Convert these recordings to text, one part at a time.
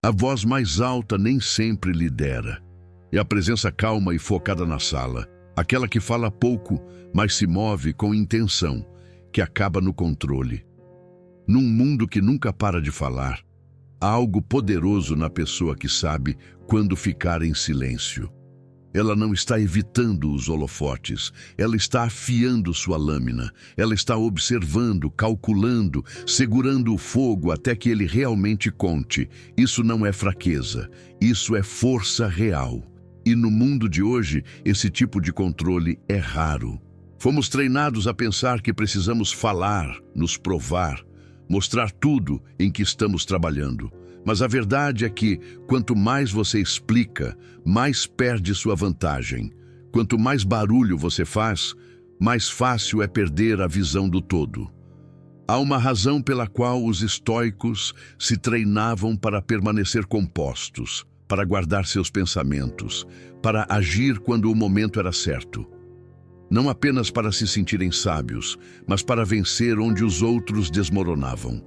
A voz mais alta nem sempre lidera. É a presença calma e focada na sala, aquela que fala pouco, mas se move com intenção, que acaba no controle. Num mundo que nunca para de falar, há algo poderoso na pessoa que sabe quando ficar em silêncio. Ela não está evitando os holofotes, ela está afiando sua lâmina, ela está observando, calculando, segurando o fogo até que ele realmente conte. Isso não é fraqueza, isso é força real. E no mundo de hoje, esse tipo de controle é raro. Fomos treinados a pensar que precisamos falar, nos provar, mostrar tudo em que estamos trabalhando. Mas a verdade é que, quanto mais você explica, mais perde sua vantagem. Quanto mais barulho você faz, mais fácil é perder a visão do todo. Há uma razão pela qual os estoicos se treinavam para permanecer compostos, para guardar seus pensamentos, para agir quando o momento era certo. Não apenas para se sentirem sábios, mas para vencer onde os outros desmoronavam.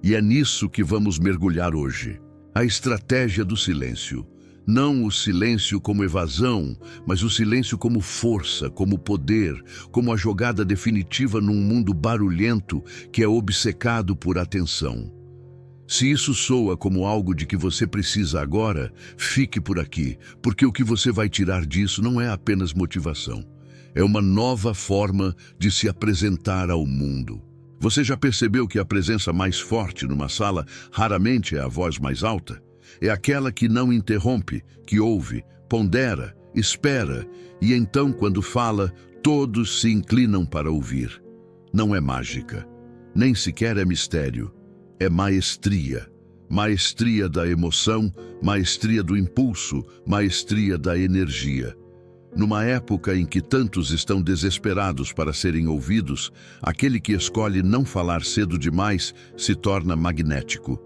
E é nisso que vamos mergulhar hoje. A estratégia do silêncio. Não o silêncio como evasão, mas o silêncio como força, como poder, como a jogada definitiva num mundo barulhento que é obcecado por atenção. Se isso soa como algo de que você precisa agora, fique por aqui, porque o que você vai tirar disso não é apenas motivação. É uma nova forma de se apresentar ao mundo. Você já percebeu que a presença mais forte numa sala raramente é a voz mais alta? É aquela que não interrompe, que ouve, pondera, espera, e então, quando fala, todos se inclinam para ouvir. Não é mágica, nem sequer é mistério. É maestria. Maestria da emoção, maestria do impulso, maestria da energia. Numa época em que tantos estão desesperados para serem ouvidos, aquele que escolhe não falar cedo demais se torna magnético.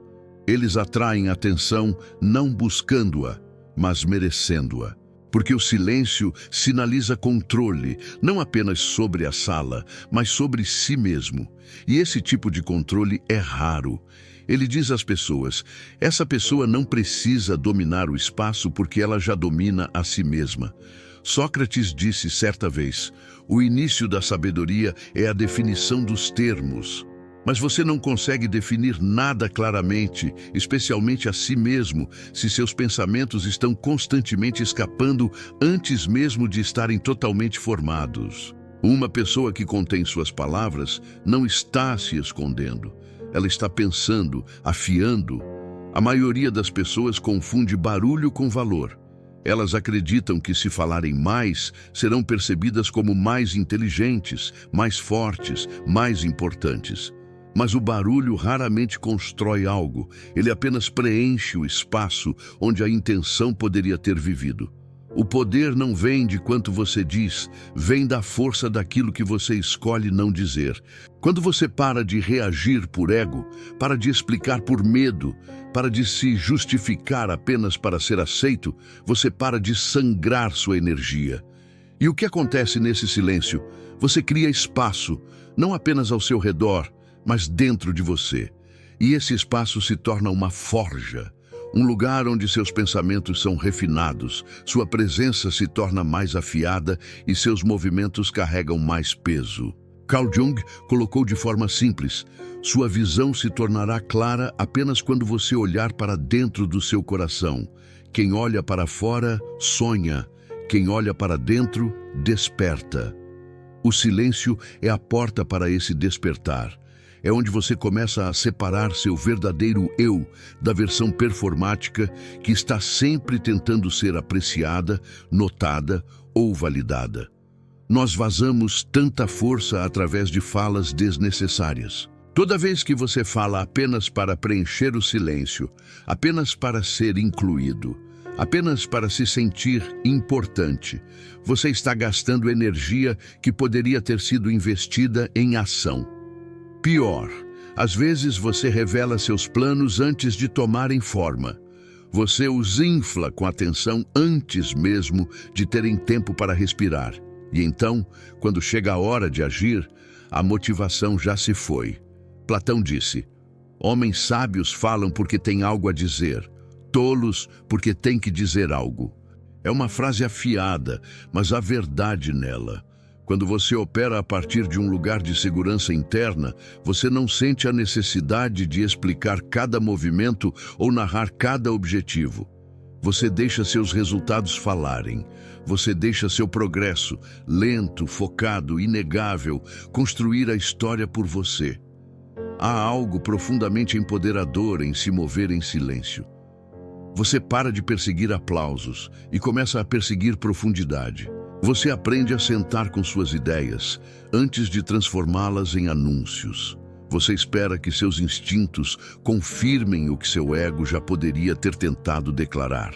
Eles atraem atenção não buscando-a, mas merecendo-a. Porque o silêncio sinaliza controle, não apenas sobre a sala, mas sobre si mesmo. E esse tipo de controle é raro. Ele diz às pessoas, essa pessoa não precisa dominar o espaço porque ela já domina a si mesma. Sócrates disse certa vez, o início da sabedoria é a definição dos termos. Mas você não consegue definir nada claramente, especialmente a si mesmo, se seus pensamentos estão constantemente escapando antes mesmo de estarem totalmente formados. Uma pessoa que contém suas palavras não está se escondendo. Ela está pensando, afiando. A maioria das pessoas confunde barulho com valor. Elas acreditam que se falarem mais, serão percebidas como mais inteligentes, mais fortes, mais importantes. Mas o barulho raramente constrói algo, ele apenas preenche o espaço onde a intenção poderia ter vivido. O poder não vem de quanto você diz, vem da força daquilo que você escolhe não dizer. Quando você para de reagir por ego, para de explicar por medo, para de se justificar apenas para ser aceito, você para de sangrar sua energia. E o que acontece nesse silêncio? Você cria espaço, não apenas ao seu redor, mas dentro de você. E esse espaço se torna uma forja. Um lugar onde seus pensamentos são refinados, sua presença se torna mais afiada e seus movimentos carregam mais peso. Carl Jung colocou de forma simples, sua visão se tornará clara apenas quando você olhar para dentro do seu coração. Quem olha para fora, sonha. Quem olha para dentro, desperta. O silêncio é a porta para esse despertar. É onde você começa a separar seu verdadeiro eu da versão performática que está sempre tentando ser apreciada, notada ou validada. Nós vazamos tanta força através de falas desnecessárias. Toda vez que você fala apenas para preencher o silêncio, apenas para ser incluído, apenas para se sentir importante, você está gastando energia que poderia ter sido investida em ação. Pior, às vezes você revela seus planos antes de tomarem forma. Você os infla com atenção antes mesmo de terem tempo para respirar. E então, quando chega a hora de agir, a motivação já se foi. Platão disse, homens sábios falam porque têm algo a dizer. tolos porque têm que dizer algo. É uma frase afiada, mas há verdade nela. Quando você opera a partir de um lugar de segurança interna, você não sente a necessidade de explicar cada movimento ou narrar cada objetivo. Você deixa seus resultados falarem. Você deixa seu progresso, lento, focado, inegável, construir a história por você. Há algo profundamente empoderador em se mover em silêncio. Você para de perseguir aplausos e começa a perseguir profundidade. Você aprende a sentar com suas ideias antes de transformá-las em anúncios. Você espera que seus instintos confirmem o que seu ego já poderia ter tentado declarar.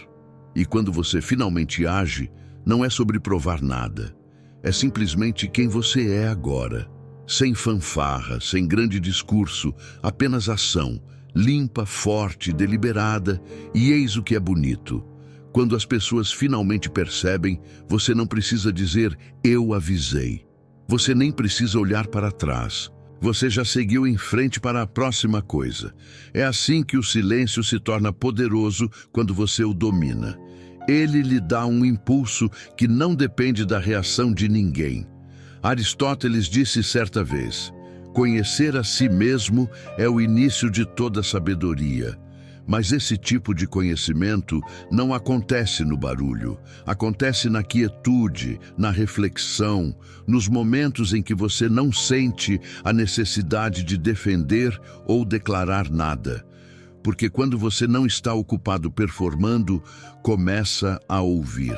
E quando você finalmente age, não é sobre provar nada. É simplesmente quem você é agora. Sem fanfarra, sem grande discurso, apenas ação, limpa, forte, deliberada, e eis o que é bonito. Quando as pessoas finalmente percebem, você não precisa dizer, eu avisei. Você nem precisa olhar para trás. Você já seguiu em frente para a próxima coisa. É assim que o silêncio se torna poderoso quando você o domina. Ele lhe dá um impulso que não depende da reação de ninguém. Aristóteles disse certa vez, conhecer a si mesmo é o início de toda sabedoria. Mas esse tipo de conhecimento não acontece no barulho, acontece na quietude, na reflexão, nos momentos em que você não sente a necessidade de defender ou declarar nada. Porque quando você não está ocupado performando, começa a ouvir.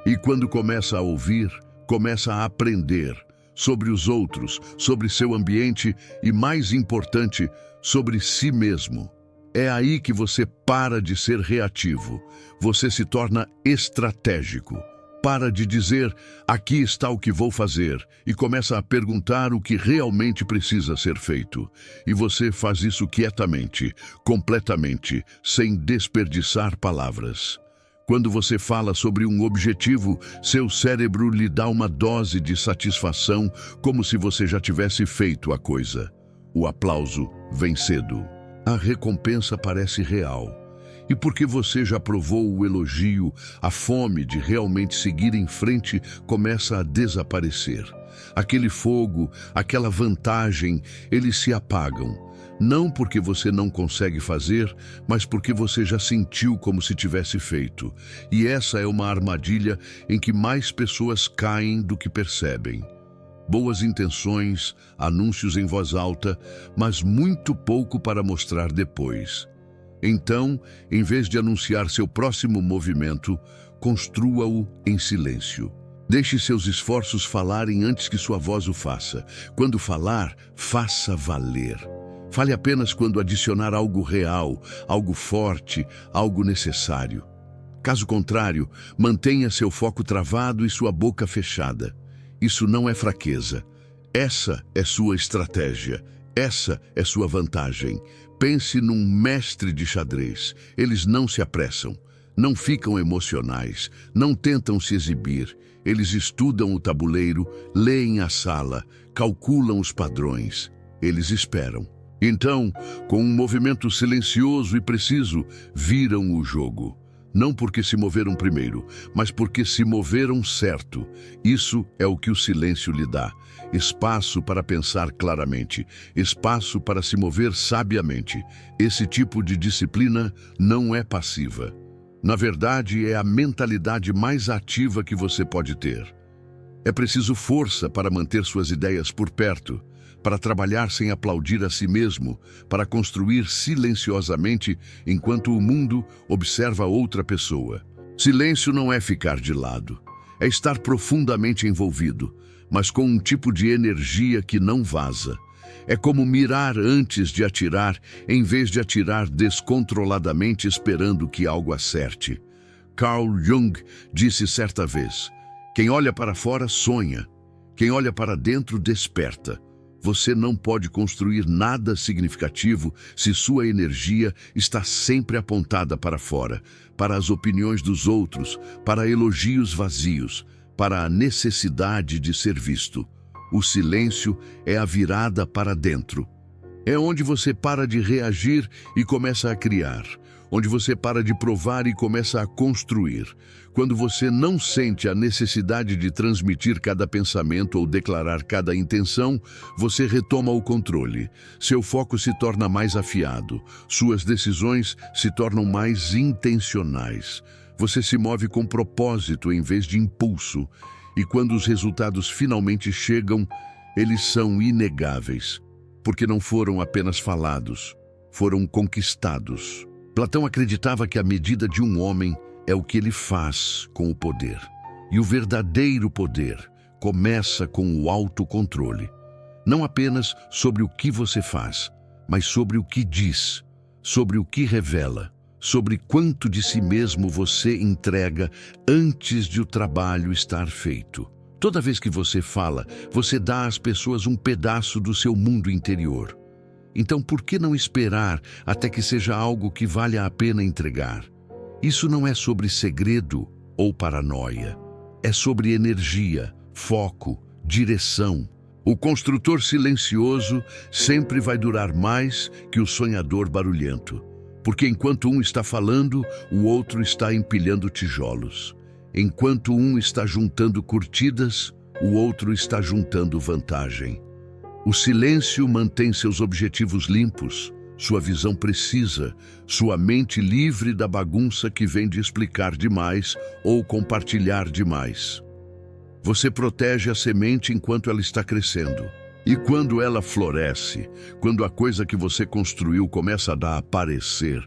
E quando começa a ouvir, começa a aprender sobre os outros, sobre seu ambiente e, mais importante, sobre si mesmo. É aí que você para de ser reativo. Você se torna estratégico. Para de dizer, aqui está o que vou fazer, e começa a perguntar o que realmente precisa ser feito. E você faz isso quietamente, completamente, sem desperdiçar palavras. Quando você fala sobre um objetivo, seu cérebro lhe dá uma dose de satisfação, como se você já tivesse feito a coisa. O aplauso vem cedo. A recompensa parece real. E porque você já provou o elogio, a fome de realmente seguir em frente começa a desaparecer. Aquele fogo, aquela vantagem, eles se apagam. Não porque você não consegue fazer, mas porque você já sentiu como se tivesse feito. E essa é uma armadilha em que mais pessoas caem do que percebem. Boas intenções, anúncios em voz alta, mas muito pouco para mostrar depois. Então, em vez de anunciar seu próximo movimento, construa-o em silêncio. Deixe seus esforços falarem antes que sua voz o faça. Quando falar, faça valer. Fale apenas quando adicionar algo real, algo forte, algo necessário. Caso contrário, mantenha seu foco travado e sua boca fechada. Isso não é fraqueza. Essa é sua estratégia. Essa é sua vantagem. Pense num mestre de xadrez. Eles não se apressam, não ficam emocionais, não tentam se exibir. Eles estudam o tabuleiro, leem a sala, calculam os padrões. Eles esperam. Então, com um movimento silencioso e preciso, viram o jogo. Não porque se moveram primeiro, mas porque se moveram certo. Isso é o que o silêncio lhe dá. Espaço para pensar claramente, espaço para se mover sabiamente. Esse tipo de disciplina não é passiva. Na verdade, é a mentalidade mais ativa que você pode ter. É preciso força para manter suas ideias por perto, para trabalhar sem aplaudir a si mesmo, para construir silenciosamente enquanto o mundo observa outra pessoa. Silêncio não é ficar de lado, é estar profundamente envolvido, mas com um tipo de energia que não vaza. É como mirar antes de atirar, em vez de atirar descontroladamente esperando que algo acerte. Carl Jung disse certa vez, quem olha para fora sonha, quem olha para dentro desperta. Você não pode construir nada significativo se sua energia está sempre apontada para fora, para as opiniões dos outros, para elogios vazios, para a necessidade de ser visto. O silêncio é a virada para dentro. É onde você para de reagir e começa a criar. onde você para de provar e começa a construir. Quando você não sente a necessidade de transmitir cada pensamento ou declarar cada intenção, você retoma o controle. Seu foco se torna mais afiado, suas decisões se tornam mais intencionais. Você se move com propósito em vez de impulso, e quando os resultados finalmente chegam, eles são inegáveis, porque não foram apenas falados, foram conquistados. Platão acreditava que a medida de um homem é o que ele faz com o poder. E o verdadeiro poder começa com o autocontrole. Não apenas sobre o que você faz, mas sobre o que diz, sobre o que revela, sobre quanto de si mesmo você entrega antes de o trabalho estar feito. Toda vez que você fala, você dá às pessoas um pedaço do seu mundo interior. Então, por que não esperar até que seja algo que valha a pena entregar? Isso não é sobre segredo ou paranoia. É sobre energia, foco, direção. O construtor silencioso sempre vai durar mais que o sonhador barulhento. Porque enquanto um está falando, o outro está empilhando tijolos. Enquanto um está juntando curtidas, o outro está juntando vantagem. O silêncio mantém seus objetivos limpos, sua visão precisa, sua mente livre da bagunça que vem de explicar demais ou compartilhar demais. Você protege a semente enquanto ela está crescendo. E quando ela floresce, quando a coisa que você construiu começa a aparecer,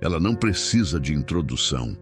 ela não precisa de introdução.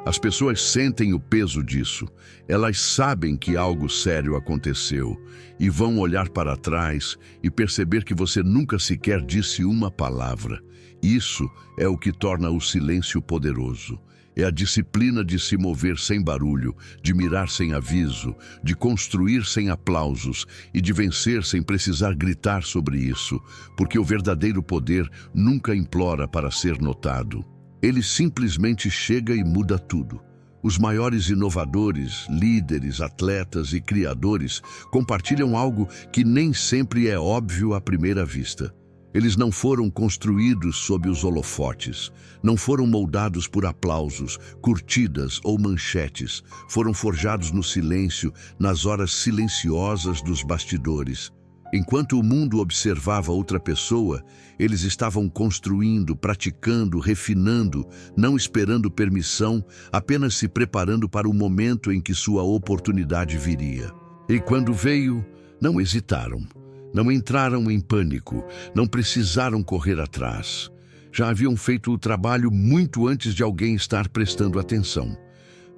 As pessoas sentem o peso disso. Elas sabem que algo sério aconteceu e vão olhar para trás e perceber que você nunca sequer disse uma palavra. Isso é o que torna o silêncio poderoso. É a disciplina de se mover sem barulho, de mirar sem aviso, de construir sem aplausos e de vencer sem precisar gritar sobre isso, porque o verdadeiro poder nunca implora para ser notado. Ele simplesmente chega e muda tudo. Os maiores inovadores, líderes, atletas e criadores compartilham algo que nem sempre é óbvio à primeira vista. Eles não foram construídos sob os holofotes, não foram moldados por aplausos, curtidas ou manchetes, foram forjados no silêncio, nas horas silenciosas dos bastidores. Enquanto o mundo observava outra pessoa, eles estavam construindo, praticando, refinando, não esperando permissão, apenas se preparando para o momento em que sua oportunidade viria. E quando veio, não hesitaram. Não entraram em pânico, não precisaram correr atrás. Já haviam feito o trabalho muito antes de alguém estar prestando atenção.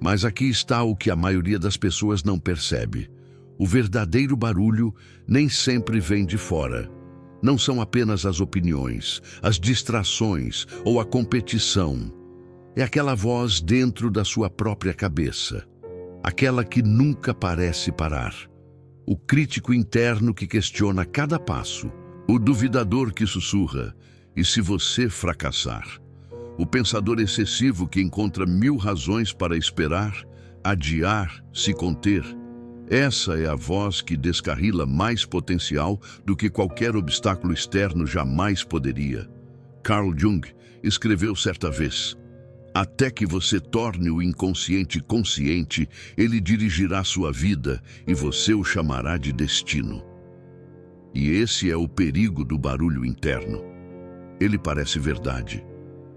Mas aqui está o que a maioria das pessoas não percebe. O verdadeiro barulho nem sempre vem de fora. Não são apenas as opiniões, as distrações ou a competição. É aquela voz dentro da sua própria cabeça. Aquela que nunca parece parar. O crítico interno que questiona cada passo, o duvidador que sussurra, e se você fracassar? O pensador excessivo que encontra 1000 razões para esperar, adiar, se conter. Essa é a voz que descarrila mais potencial do que qualquer obstáculo externo jamais poderia. Carl Jung escreveu certa vez: até que você torne o inconsciente consciente, ele dirigirá sua vida e você o chamará de destino. E esse é o perigo do barulho interno. Ele parece verdade.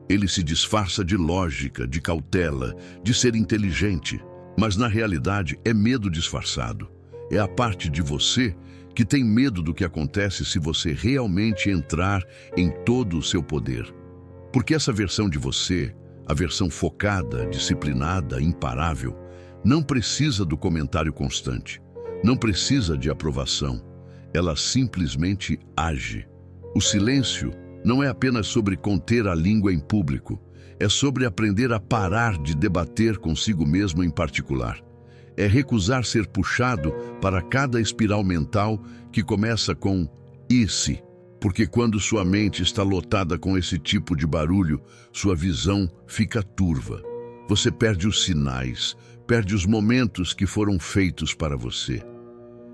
Ele se disfarça de lógica, de cautela, de ser inteligente, mas na realidade é medo disfarçado. É a parte de você que tem medo do que acontece se você realmente entrar em todo o seu poder. Porque essa versão de você, a versão focada, disciplinada, imparável, não precisa do comentário constante, não precisa de aprovação. Ela simplesmente age. O silêncio não é apenas sobre conter a língua em público, é sobre aprender a parar de debater consigo mesmo em particular. É recusar ser puxado para cada espiral mental que começa com "e se?". Porque quando sua mente está lotada com esse tipo de barulho, sua visão fica turva. Você perde os sinais, perde os momentos que foram feitos para você.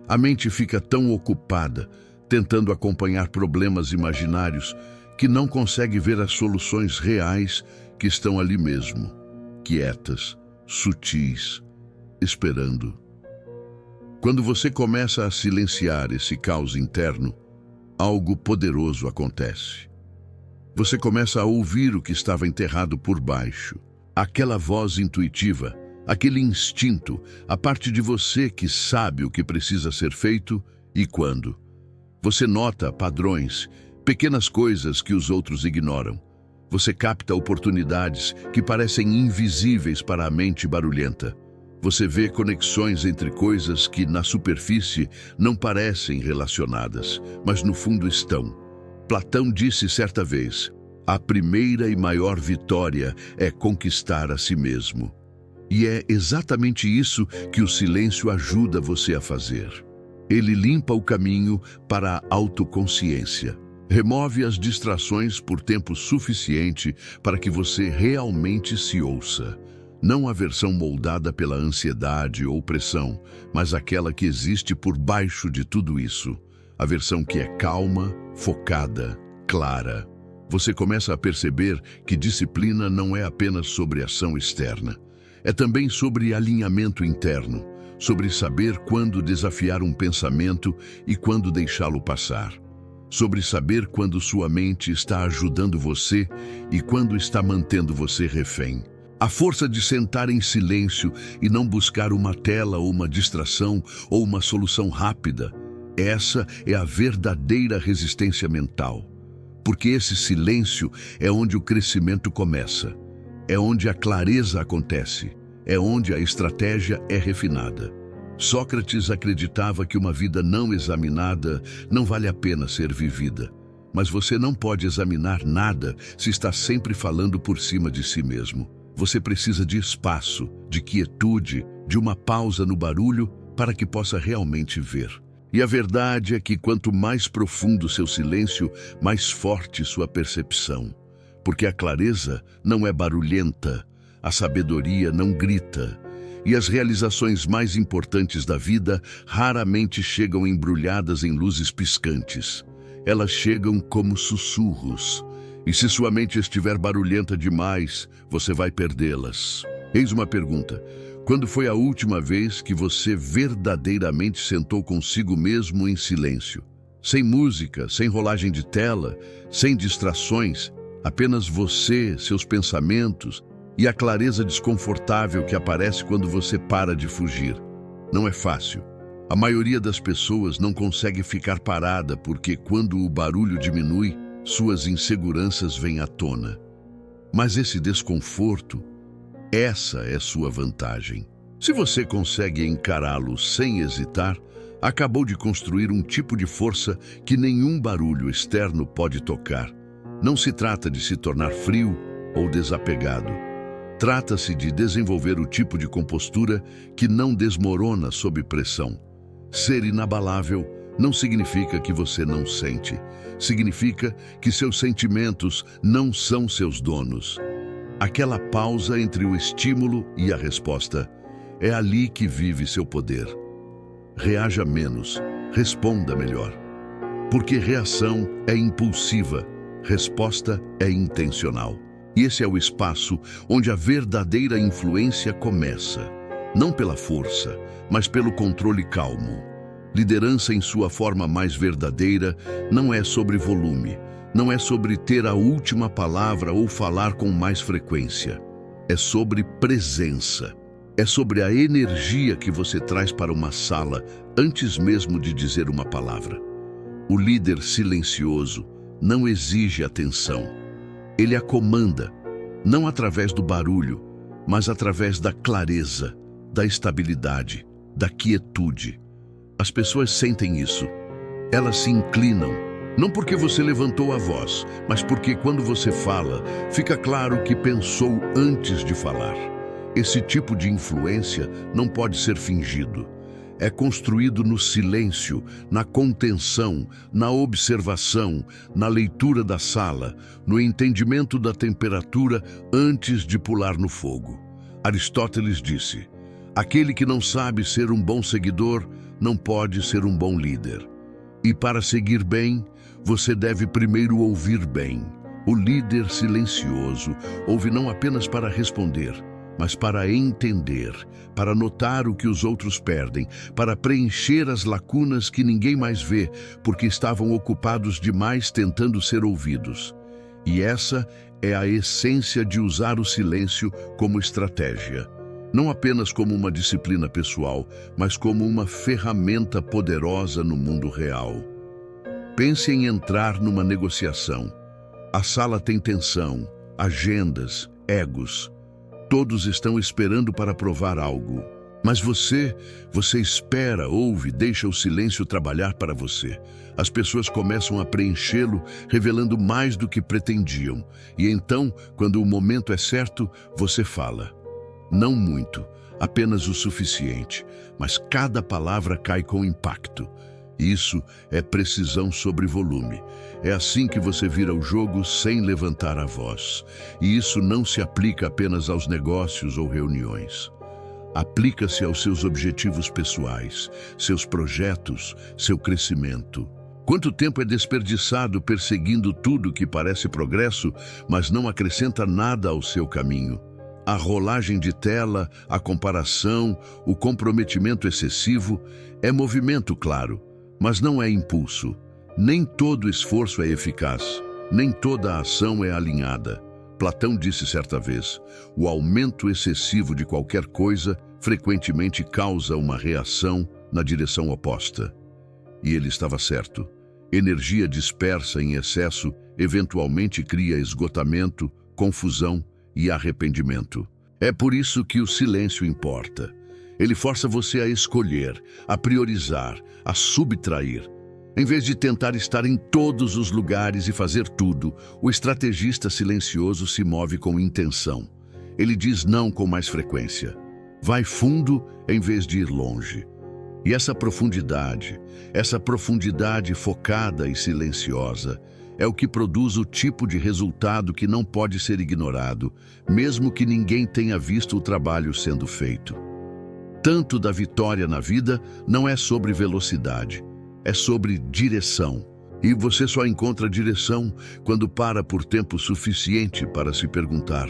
A mente fica tão ocupada, tentando acompanhar problemas imaginários, que não consegue ver as soluções reais que estão ali mesmo, quietas, sutis, esperando. Quando você começa a silenciar esse caos interno, algo poderoso acontece. Você começa a ouvir o que estava enterrado por baixo. Aquela voz intuitiva, aquele instinto, a parte de você que sabe o que precisa ser feito e quando. Você nota padrões, pequenas coisas que os outros ignoram. Você capta oportunidades que parecem invisíveis para a mente barulhenta. Você vê conexões entre coisas que, na superfície, não parecem relacionadas, mas no fundo estão. Platão disse certa vez: a primeira e maior vitória é conquistar a si mesmo. E é exatamente isso que o silêncio ajuda você a fazer. Ele limpa o caminho para a autoconsciência. Remove as distrações por tempo suficiente para que você realmente se ouça. Não a versão moldada pela ansiedade ou pressão, mas aquela que existe por baixo de tudo isso. A versão que é calma, focada, clara. Você começa a perceber que disciplina não é apenas sobre ação externa. É também sobre alinhamento interno, sobre saber quando desafiar um pensamento e quando deixá-lo passar. Sobre saber quando sua mente está ajudando você e quando está mantendo você refém. A força de sentar em silêncio e não buscar uma tela ou uma distração ou uma solução rápida. Essa é a verdadeira resistência mental. Porque esse silêncio é onde o crescimento começa. É onde a clareza acontece. É onde a estratégia é refinada. Sócrates acreditava que uma vida não examinada não vale a pena ser vivida. Mas você não pode examinar nada se está sempre falando por cima de si mesmo. Você precisa de espaço, de quietude, de uma pausa no barulho para que possa realmente ver. E a verdade é que quanto mais profundo seu silêncio, mais forte sua percepção. Porque a clareza não é barulhenta, a sabedoria não grita. E as realizações mais importantes da vida raramente chegam embrulhadas em luzes piscantes. Elas chegam como sussurros. E se sua mente estiver barulhenta demais, você vai perdê-las. Eis uma pergunta. Quando foi a última vez que você verdadeiramente sentou consigo mesmo em silêncio? Sem música, sem rolagem de tela, sem distrações, apenas você, seus pensamentos e a clareza desconfortável que aparece quando você para de fugir. Não é fácil. A maioria das pessoas não consegue ficar parada porque quando o barulho diminui, suas inseguranças vêm à tona. Mas esse desconforto, essa é sua vantagem. Se você consegue encará-lo sem hesitar, acabou de construir um tipo de força que nenhum barulho externo pode tocar. Não se trata de se tornar frio ou desapegado. Trata-se de desenvolver o tipo de compostura que não desmorona sob pressão. Ser inabalável não significa que você não sente. Significa que seus sentimentos não são seus donos. Aquela pausa entre o estímulo e a resposta, é ali que vive seu poder. Reaja menos, responda melhor. Porque reação é impulsiva, resposta é intencional. E esse é o espaço onde a verdadeira influência começa. Não pela força, mas pelo controle calmo. Liderança em sua forma mais verdadeira não é sobre volume, não é sobre ter a última palavra ou falar com mais frequência. É sobre presença. É sobre a energia que você traz para uma sala antes mesmo de dizer uma palavra. O líder silencioso não exige atenção. Ele a comanda, não através do barulho, mas através da clareza, da estabilidade, da quietude. As pessoas sentem isso. Elas se inclinam, não porque você levantou a voz, mas porque quando você fala, fica claro que pensou antes de falar. Esse tipo de influência não pode ser fingido. É construído no silêncio, na contenção, na observação, na leitura da sala, no entendimento da temperatura antes de pular no fogo. Aristóteles disse: aquele que não sabe ser um bom seguidor não pode ser um bom líder. E para seguir bem, você deve primeiro ouvir bem. O líder silencioso ouve não apenas para responder, mas para entender, para notar o que os outros perdem, para preencher as lacunas que ninguém mais vê, porque estavam ocupados demais tentando ser ouvidos. E essa é a essência de usar o silêncio como estratégia. Não apenas como uma disciplina pessoal, mas como uma ferramenta poderosa no mundo real. Pense em entrar numa negociação. A sala tem tensão, agendas, egos. Todos estão esperando para provar algo. Mas você espera, ouve, deixa o silêncio trabalhar para você. As pessoas começam a preenchê-lo, revelando mais do que pretendiam. E então, quando o momento é certo, você fala. Não muito, apenas o suficiente, mas cada palavra cai com impacto. Isso é precisão sobre volume. É assim que você vira o jogo sem levantar a voz. E isso não se aplica apenas aos negócios ou reuniões. Aplica-se aos seus objetivos pessoais, seus projetos, seu crescimento. Quanto tempo é desperdiçado perseguindo tudo que parece progresso, mas não acrescenta nada ao seu caminho? A rolagem de tela, a comparação, o comprometimento excessivo é movimento, claro, mas não é impulso. Nem todo esforço é eficaz, nem toda ação é alinhada. Platão disse certa vez, o aumento excessivo de qualquer coisa frequentemente causa uma reação na direção oposta. E ele estava certo. Energia dispersa em excesso eventualmente cria esgotamento, confusão e arrependimento. É por isso que o silêncio importa. Ele força você a escolher, a priorizar, a subtrair. Em vez de tentar estar em todos os lugares e fazer tudo, o estrategista silencioso se move com intenção. Ele diz não com mais frequência. Vai fundo em vez de ir longe. E essa profundidade focada e silenciosa, é o que produz o tipo de resultado que não pode ser ignorado, mesmo que ninguém tenha visto o trabalho sendo feito. Tanto da vitória na vida não é sobre velocidade, é sobre direção. E você só encontra direção quando para por tempo suficiente para se perguntar: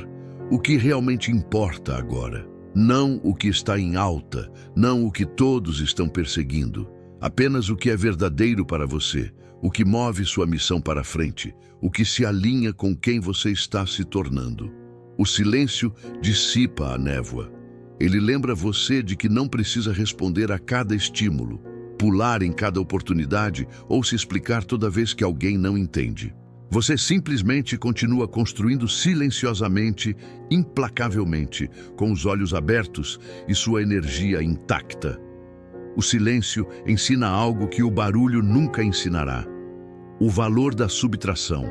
o que realmente importa agora? Não o que está em alta, não o que todos estão perseguindo. Apenas o que é verdadeiro para você, o que move sua missão para frente, o que se alinha com quem você está se tornando. O silêncio dissipa a névoa. Ele lembra você de que não precisa responder a cada estímulo, pular em cada oportunidade ou se explicar toda vez que alguém não entende. Você simplesmente continua construindo silenciosamente, implacavelmente, com os olhos abertos e sua energia intacta. O silêncio ensina algo que o barulho nunca ensinará: o valor da subtração.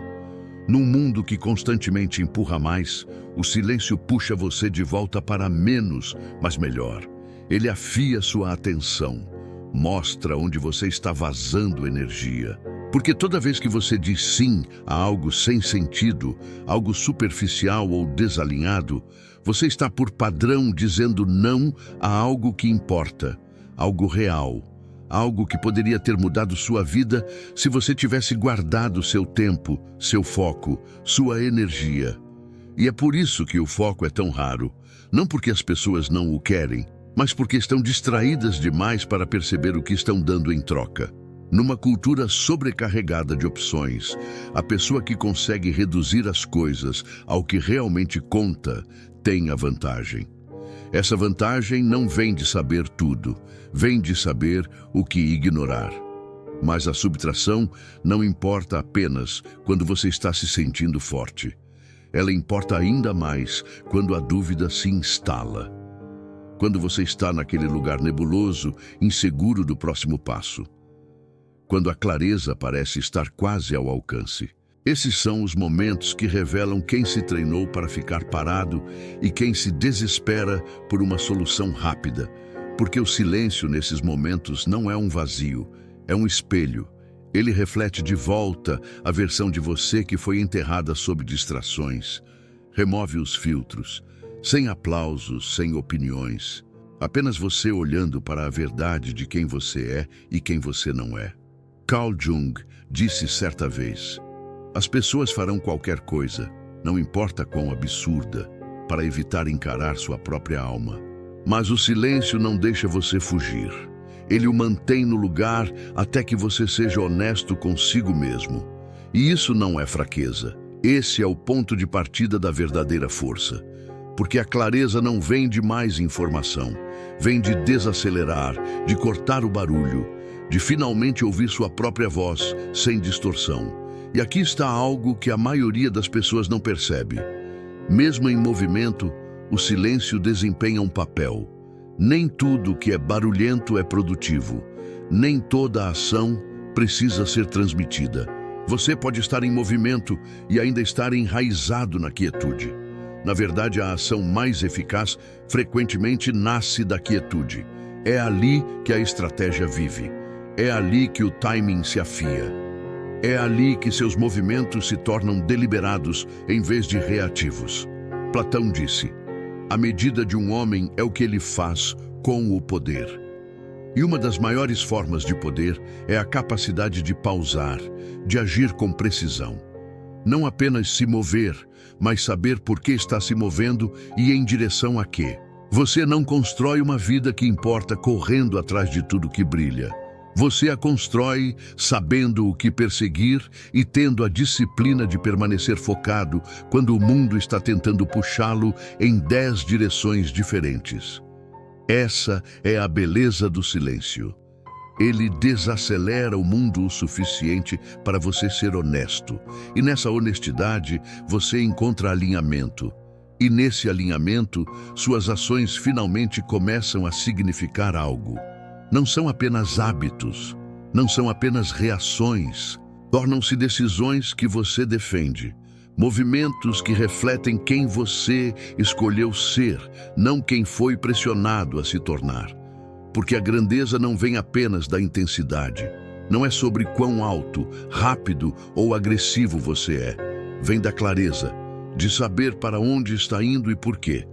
Num mundo que constantemente empurra mais, o silêncio puxa você de volta para menos, mas melhor. Ele afia sua atenção, mostra onde você está vazando energia. Porque toda vez que você diz sim a algo sem sentido, algo superficial ou desalinhado, você está por padrão dizendo não a algo que importa, algo real, algo que poderia ter mudado sua vida se você tivesse guardado seu tempo, seu foco, sua energia. E é por isso que o foco é tão raro, não porque as pessoas não o querem, mas porque estão distraídas demais para perceber o que estão dando em troca. Numa cultura sobrecarregada de opções, a pessoa que consegue reduzir as coisas ao que realmente conta tem a vantagem. Essa vantagem não vem de saber tudo, vem de saber o que ignorar. Mas a subtração não importa apenas quando você está se sentindo forte. Ela importa ainda mais quando a dúvida se instala. Quando você está naquele lugar nebuloso, inseguro do próximo passo. Quando a clareza parece estar quase ao alcance. Esses são os momentos que revelam quem se treinou para ficar parado e quem se desespera por uma solução rápida, porque o silêncio nesses momentos não é um vazio, é um espelho. Ele reflete de volta a versão de você que foi enterrada sob distrações. Remove os filtros, sem aplausos, sem opiniões. Apenas você olhando para a verdade de quem você é e quem você não é. Carl Jung disse certa vez: as pessoas farão qualquer coisa, não importa quão absurda, para evitar encarar sua própria alma. Mas o silêncio não deixa você fugir. Ele o mantém no lugar até que você seja honesto consigo mesmo. E isso não é fraqueza. Esse é o ponto de partida da verdadeira força. Porque a clareza não vem de mais informação, vem de desacelerar, de cortar o barulho, de finalmente ouvir sua própria voz, sem distorção. E aqui está algo que a maioria das pessoas não percebe. Mesmo em movimento, o silêncio desempenha um papel. Nem tudo que é barulhento é produtivo. Nem toda a ação precisa ser transmitida. Você pode estar em movimento e ainda estar enraizado na quietude. Na verdade, a ação mais eficaz frequentemente nasce da quietude. É ali que a estratégia vive. É ali que o timing se afia. É ali que seus movimentos se tornam deliberados em vez de reativos. Platão disse: a medida de um homem é o que ele faz com o poder. E uma das maiores formas de poder é a capacidade de pausar, de agir com precisão. Não apenas se mover, mas saber por que está se movendo e em direção a quê. Você não constrói uma vida que importa correndo atrás de tudo que brilha. Você a constrói sabendo o que perseguir e tendo a disciplina de permanecer focado quando o mundo está tentando puxá-lo em 10 direções diferentes. Essa é a beleza do silêncio. Ele desacelera o mundo o suficiente para você ser honesto. E nessa honestidade, você encontra alinhamento. E nesse alinhamento, suas ações finalmente começam a significar algo. Não são apenas hábitos, não são apenas reações. Tornam-se decisões que você defende. Movimentos que refletem quem você escolheu ser, não quem foi pressionado a se tornar. Porque a grandeza não vem apenas da intensidade. Não é sobre quão alto, rápido ou agressivo você é. Vem da clareza, de saber para onde está indo e por quê.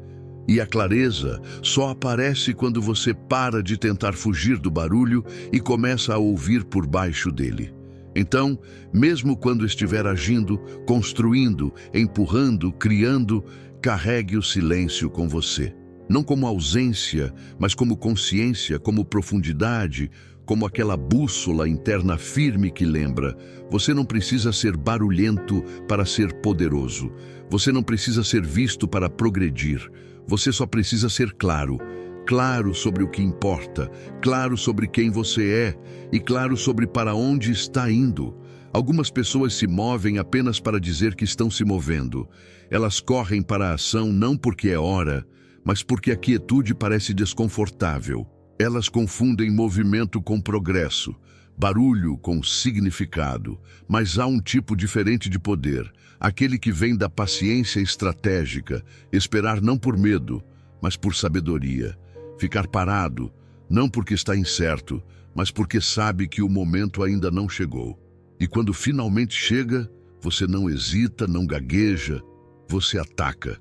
E a clareza só aparece quando você para de tentar fugir do barulho e começa a ouvir por baixo dele. Então, mesmo quando estiver agindo, construindo, empurrando, criando, carregue o silêncio com você. Não como ausência, mas como consciência, como profundidade, como aquela bússola interna firme que lembra: você não precisa ser barulhento para ser poderoso. Você não precisa ser visto para progredir. Você só precisa ser claro. Claro sobre o que importa, claro sobre quem você é e claro sobre para onde está indo. Algumas pessoas se movem apenas para dizer que estão se movendo. Elas correm para a ação não porque é hora, mas porque a quietude parece desconfortável. Elas confundem movimento com progresso, barulho com significado. Mas há um tipo diferente de poder, aquele que vem da paciência estratégica, esperar não por medo, mas por sabedoria. Ficar parado, não porque está incerto, mas porque sabe que o momento ainda não chegou. E quando finalmente chega, você não hesita, não gagueja, você ataca.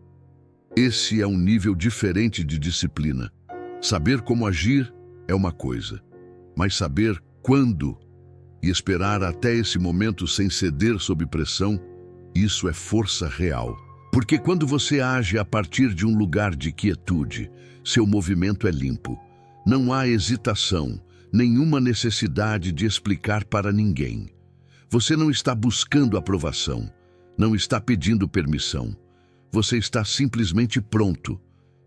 Esse é um nível diferente de disciplina. Saber como agir é uma coisa, mas saber quando e esperar até esse momento sem ceder sob pressão, isso é força real. Porque quando você age a partir de um lugar de quietude, seu movimento é limpo. Não há hesitação, nenhuma necessidade de explicar para ninguém. Você não está buscando aprovação, não está pedindo permissão. Você está simplesmente pronto.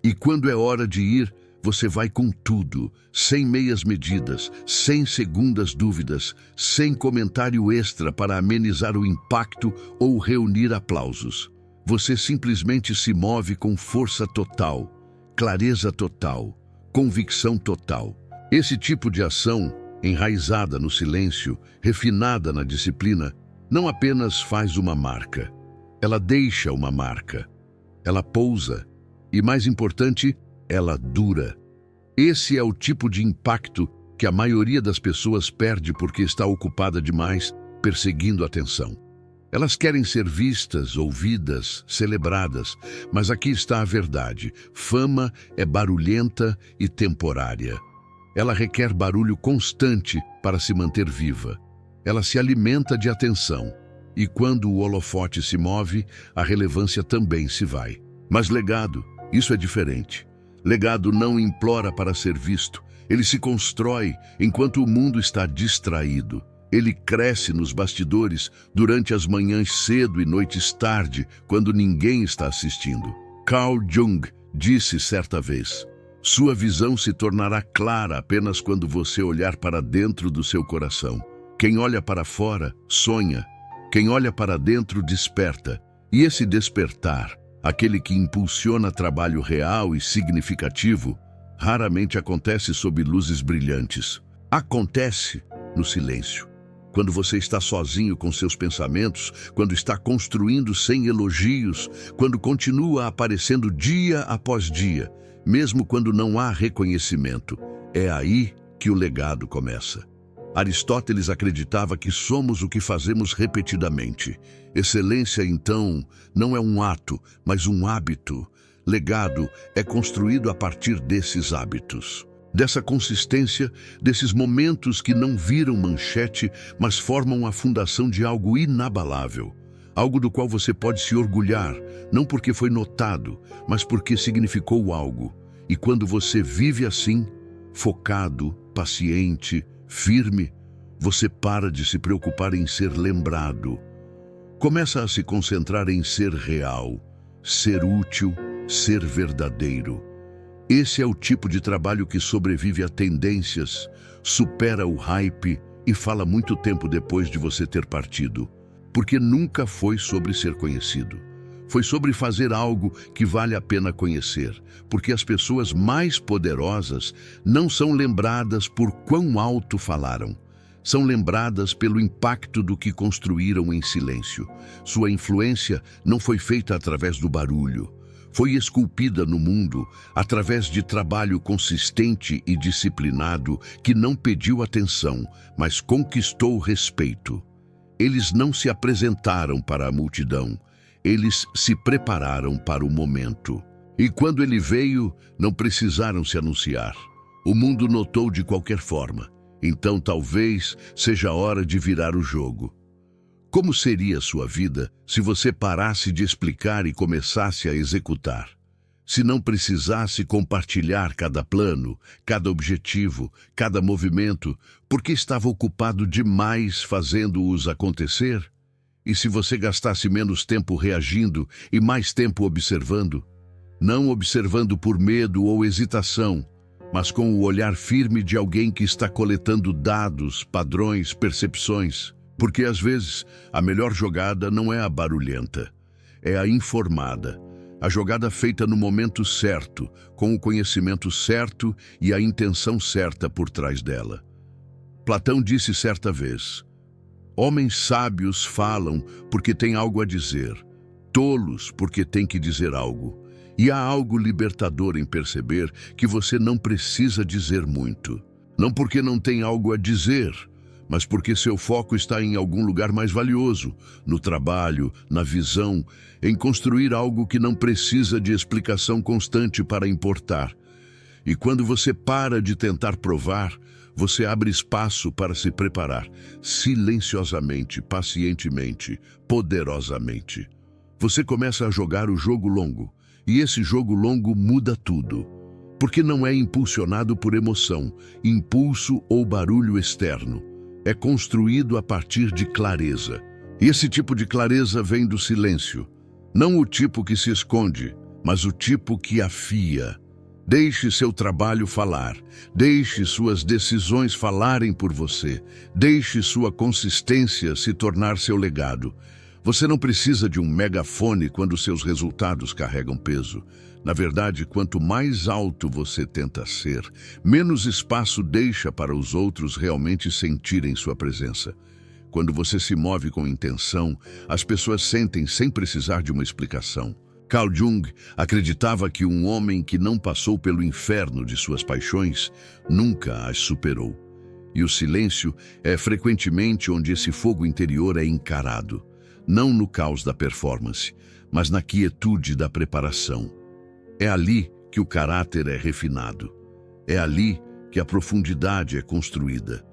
E quando é hora de ir, você vai com tudo, sem meias medidas, sem segundas dúvidas, sem comentário extra para amenizar o impacto ou reunir aplausos. Você simplesmente se move com força total, clareza total, convicção total. Esse tipo de ação, enraizada no silêncio, refinada na disciplina, não apenas faz uma marca. Ela deixa uma marca. Ela pousa. E, mais importante, ela dura. Esse é o tipo de impacto que a maioria das pessoas perde porque está ocupada demais perseguindo atenção. Elas querem ser vistas, ouvidas, celebradas, mas aqui está a verdade. Fama é barulhenta e temporária. Ela requer barulho constante para se manter viva. Ela se alimenta de atenção. E quando o holofote se move, a relevância também se vai. Mas legado, isso é diferente. Legado não implora para ser visto. Ele se constrói enquanto o mundo está distraído. Ele cresce nos bastidores durante as manhãs cedo e noites tarde, quando ninguém está assistindo. Carl Jung disse certa vez: sua visão se tornará clara apenas quando você olhar para dentro do seu coração. Quem olha para fora, sonha. Quem olha para dentro, desperta. E esse despertar, aquele que impulsiona trabalho real e significativo, raramente acontece sob luzes brilhantes. Acontece no silêncio. Quando você está sozinho com seus pensamentos, quando está construindo sem elogios, quando continua aparecendo dia após dia, mesmo quando não há reconhecimento, é aí que o legado começa. Aristóteles acreditava que somos o que fazemos repetidamente. Excelência, então, não é um ato, mas um hábito. Legado é construído a partir desses hábitos. Dessa consistência, desses momentos que não viram manchete, mas formam a fundação de algo inabalável. Algo do qual você pode se orgulhar, não porque foi notado, mas porque significou algo. E quando você vive assim, focado, paciente, firme, você para de se preocupar em ser lembrado. Começa a se concentrar em ser real, ser útil, ser verdadeiro. Esse é o tipo de trabalho que sobrevive a tendências, supera o hype e fala muito tempo depois de você ter partido. Porque nunca foi sobre ser conhecido. Foi sobre fazer algo que vale a pena conhecer. Porque as pessoas mais poderosas não são lembradas por quão alto falaram. São lembradas pelo impacto do que construíram em silêncio. Sua influência não foi feita através do barulho. Foi esculpida no mundo através de trabalho consistente e disciplinado que não pediu atenção, mas conquistou respeito. Eles não se apresentaram para a multidão, eles se prepararam para o momento. E quando ele veio, não precisaram se anunciar. O mundo notou de qualquer forma. Então talvez seja a hora de virar o jogo. Como seria sua vida se você parasse de explicar e começasse a executar? Se não precisasse compartilhar cada plano, cada objetivo, cada movimento, porque estava ocupado demais fazendo-os acontecer? E se você gastasse menos tempo reagindo e mais tempo observando? Não observando por medo ou hesitação, mas com o olhar firme de alguém que está coletando dados, padrões, percepções. Porque às vezes a melhor jogada não é a barulhenta, é a informada. A jogada feita no momento certo, com o conhecimento certo e a intenção certa por trás dela. Platão disse certa vez: homens sábios falam porque têm algo a dizer, tolos porque têm que dizer algo. E há algo libertador em perceber que você não precisa dizer muito. Não porque não tem algo a dizer, mas porque seu foco está em algum lugar mais valioso, no trabalho, na visão, em construir algo que não precisa de explicação constante para importar. E quando você para de tentar provar, você abre espaço para se preparar, silenciosamente, pacientemente, poderosamente. Você começa a jogar o jogo longo, e esse jogo longo muda tudo. Porque não é impulsionado por emoção, impulso ou barulho externo. É construído a partir de clareza. E esse tipo de clareza vem do silêncio. Não o tipo que se esconde, mas o tipo que afia. Deixe seu trabalho falar. Deixe suas decisões falarem por você. Deixe sua consistência se tornar seu legado. Você não precisa de um megafone quando seus resultados carregam peso. Na verdade, quanto mais alto você tenta ser, menos espaço deixa para os outros realmente sentirem sua presença. Quando você se move com intenção, as pessoas sentem sem precisar de uma explicação. Carl Jung acreditava que um homem que não passou pelo inferno de suas paixões nunca as superou. E o silêncio é frequentemente onde esse fogo interior é encarado. Não no caos da performance, mas na quietude da preparação. É ali que o caráter é refinado. É ali que a profundidade é construída.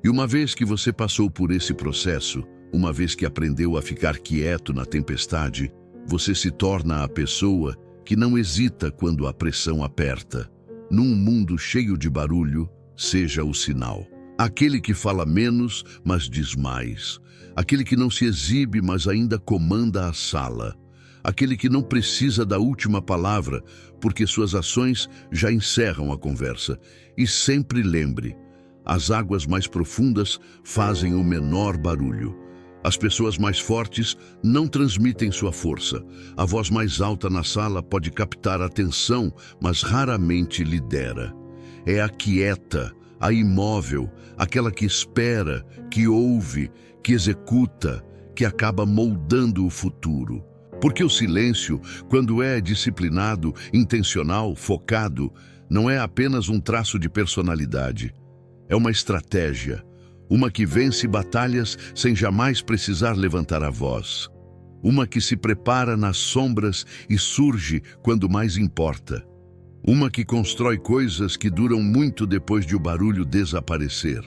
E uma vez que você passou por esse processo, uma vez que aprendeu a ficar quieto na tempestade, você se torna a pessoa que não hesita quando a pressão aperta. Num mundo cheio de barulho, seja o sinal. Aquele que fala menos, mas diz mais. Aquele que não se exibe, mas ainda comanda a sala. Aquele que não precisa da última palavra, porque suas ações já encerram a conversa. E sempre lembre, as águas mais profundas fazem o menor barulho. As pessoas mais fortes não transmitem sua força. A voz mais alta na sala pode captar a atenção, mas raramente lidera. É a quieta, a imóvel, aquela que espera, que ouve, que executa, que acaba moldando o futuro. Porque o silêncio, quando é disciplinado, intencional, focado, não é apenas um traço de personalidade. É uma estratégia. Uma que vence batalhas sem jamais precisar levantar a voz. Uma que se prepara nas sombras e surge quando mais importa. Uma que constrói coisas que duram muito depois de o barulho desaparecer.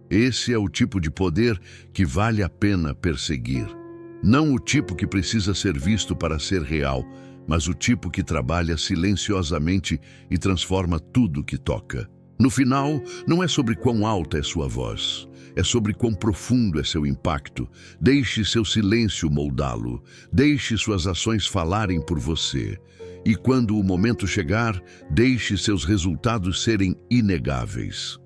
Esse é o tipo de poder que vale a pena perseguir. Não o tipo que precisa ser visto para ser real, mas o tipo que trabalha silenciosamente e transforma tudo que toca. No final, não é sobre quão alta é sua voz, é sobre quão profundo é seu impacto. Deixe seu silêncio moldá-lo, deixe suas ações falarem por você. E quando o momento chegar, deixe seus resultados serem inegáveis.